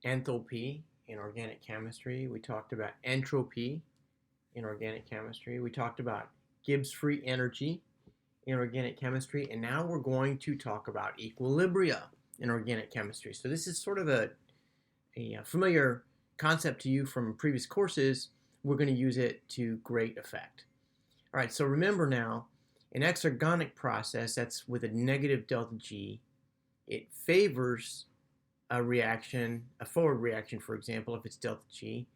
enthalpy in organic chemistry. We talked about entropy in organic chemistry. We talked about Gibbs free energy in organic chemistry. And now we're going to talk about equilibria in organic chemistry. So this is sort of a familiar concept to you from previous courses. We're going to use it to great effect. All right, so remember now, an exergonic process, that's with a negative delta G, it favors a reaction, a forward reaction, for example, if it's delta G,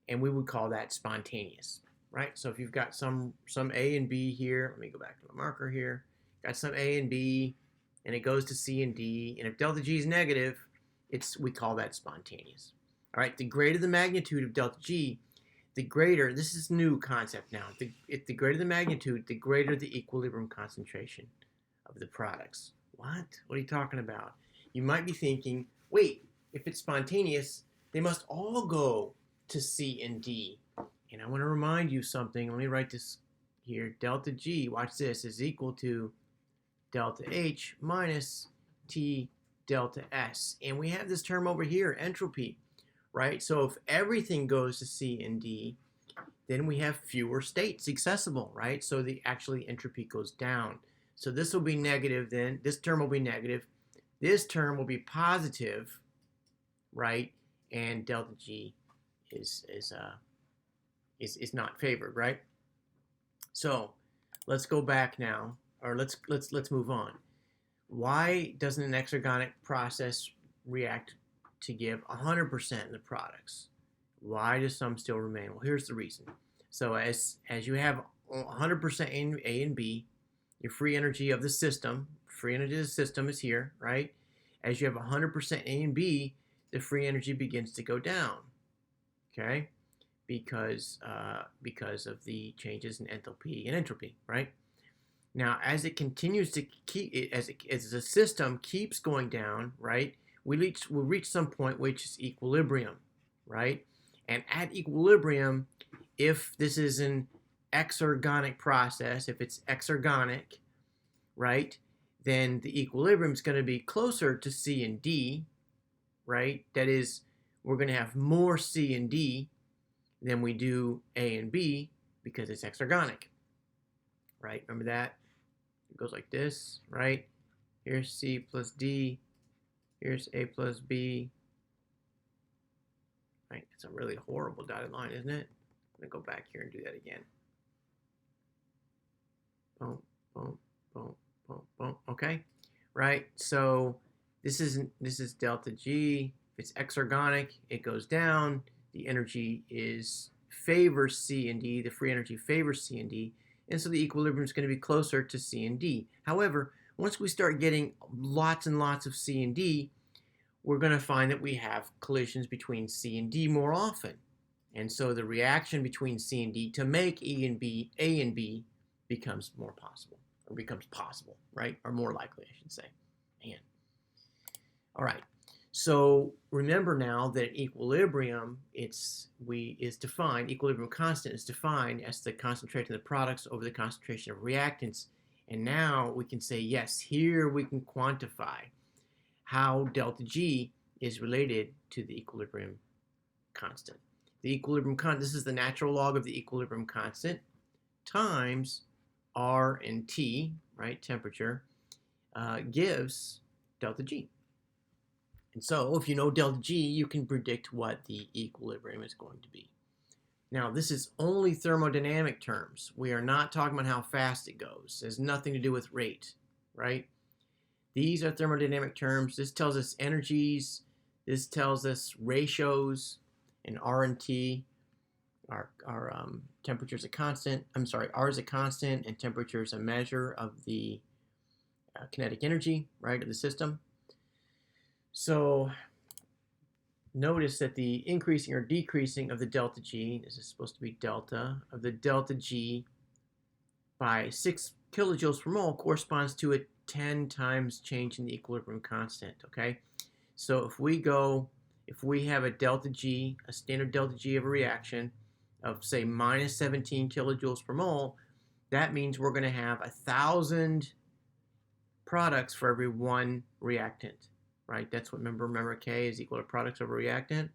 and we would call that spontaneous, right? So if you've got some A and B here, let me go back to the marker here, got some A and B, and it goes to C and D, and if delta G is negative, we call that spontaneous. All right, the greater the magnitude of delta G, the greater, this is new concept now, the greater the magnitude, the greater the equilibrium concentration of the products. What? What are you talking about? You might be thinking, wait, if it's spontaneous, they must all go to C and D. And I want to remind you something. Let me write this here. Delta G, watch this, is equal to delta H minus T delta S. And we have this term over here, entropy, right? So if everything goes to C and D, then we have fewer states accessible, right? So the actually entropy goes down. So this will be negative then. This term will be negative. This term will be positive, right? And delta G is not favored, right? So let's go back now, or let's move on. Why doesn't an exergonic process react to give 100% of the products? Why do some still remain? Well, here's the reason. So as you have 100% in A and B, your free energy of the system, is here, right? As you have 100% A and B, the free energy begins to go down, okay? Because of the changes in enthalpy and entropy, right? Now, as it continues to keep, as the system keeps going down, right? We'll reach some point which is equilibrium, right? And at equilibrium, if this is an exergonic process, if it's exergonic, right, then the equilibrium is going to be closer to C and D, right? That is, we're going to have more C and D than we do A and B because it's exergonic, right? Remember that? It goes like this, right? Here's C plus D. Here's A plus B. Right? It's a really horrible dotted line, isn't it? I'm going to go back here and do that again. Boom, boom, boom, boom, boom. Okay? Right? So this is delta G. If it's exergonic, it goes down. The energy favors C and D. The free energy favors C and D. And so the equilibrium is going to be closer to C and D. However, once we start getting lots and lots of C and D, we're going to find that we have collisions between C and D more often. And so the reaction between C and D to make A and B becomes more possible, or becomes possible, right? Or more likely, I should say. Man. All right. So remember now that equilibrium equilibrium constant is defined as the concentration of the products over the concentration of reactants. And now we can say, yes, here we can quantify how delta G is related to the equilibrium constant. The equilibrium constant, this is the natural log of the equilibrium constant, times R and T, right, temperature, gives delta G. And so if you know delta G, you can predict what the equilibrium is going to be. Now, this is only thermodynamic terms. We are not talking about how fast it goes. It has nothing to do with rate, right? These are thermodynamic terms. This tells us energies. This tells us ratios. And R and T, our temperature is a constant. I'm sorry, R is a constant, and temperature is a measure of the kinetic energy, right, of the system. So notice that the increasing or decreasing of the delta G, this is supposed to be delta, of the delta G by 6 kilojoules per mole corresponds to a 10 times change in the equilibrium constant, okay? So if we have a delta G, a standard delta G of a reaction of, say, minus 17 kilojoules per mole, that means we're going to have 1,000 products for every one reactant, right? That's what, remember K is equal to products over reactant,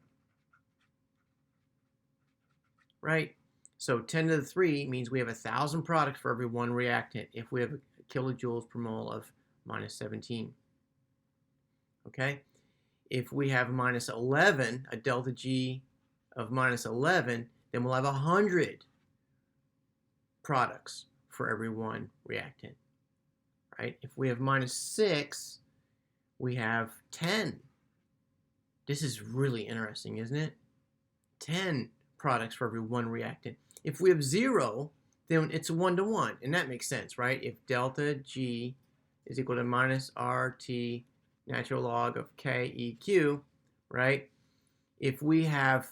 right? So 10 to the 3 means we have 1,000 products for every 1 reactant if we have kilojoules per mole of minus 17. Okay? If we have minus 11, a delta G of minus 11, then we'll have 100 products for every 1 reactant. Right? If we have minus 6, we have 10. This is really interesting, isn't it? 10 products for every 1 reactant. If we have 0, then it's a 1-to-1, and that makes sense, right? If delta G is equal to minus RT natural log of KEQ, right? If we have,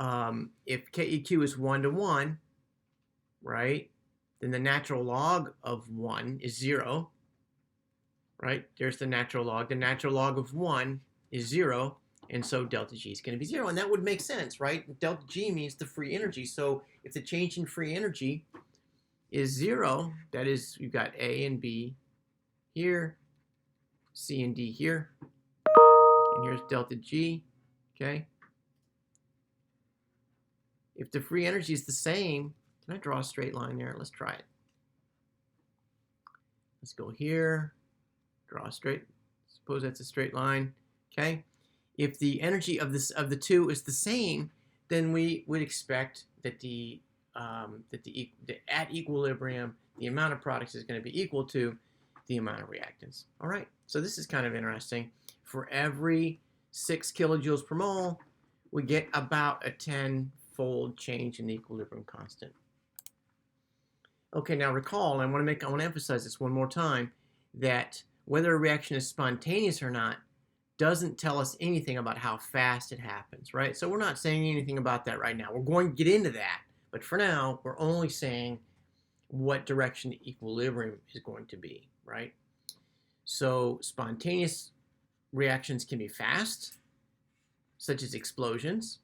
if KEQ is 1-to-1, right, then the natural log of 1 is 0, right? There's the natural log. The natural log of 1 is 0, and so delta G is going to be 0, and that would make sense, right? Delta G means the free energy, so if the change in free energy is 0, that is, you've got A and B here, C and D here, and here's delta G, okay? If the free energy is the same, can I draw a straight line there? Let's try it. Let's go here, draw a straight, suppose that's a straight line, okay? If the energy of the two is the same, then we would expect that at equilibrium, the amount of products is going to be equal to the amount of reactants. All right, so this is kind of interesting. For every 6 kilojoules per mole, we get about a 10-fold change in the equilibrium constant. Okay, now recall, and I want to emphasize this one more time, that whether a reaction is spontaneous or not doesn't tell us anything about how fast it happens, right? So we're not saying anything about that right now. We're going to get into that, but for now, we're only saying what direction the equilibrium is going to be, right? So spontaneous reactions can be fast, such as explosions,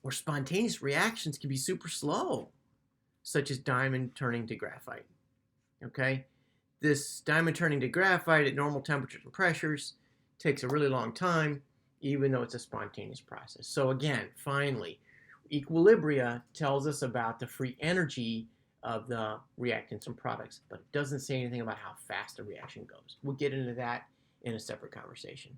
or spontaneous reactions can be super slow, such as diamond turning to graphite, okay? This diamond turning to graphite at normal temperatures and pressures takes a really long time, even though it's a spontaneous process. So again, finally, Equilibria tells us about the free energy of the reactants and products, but it doesn't say anything about how fast the reaction goes. We'll get into that in a separate conversation.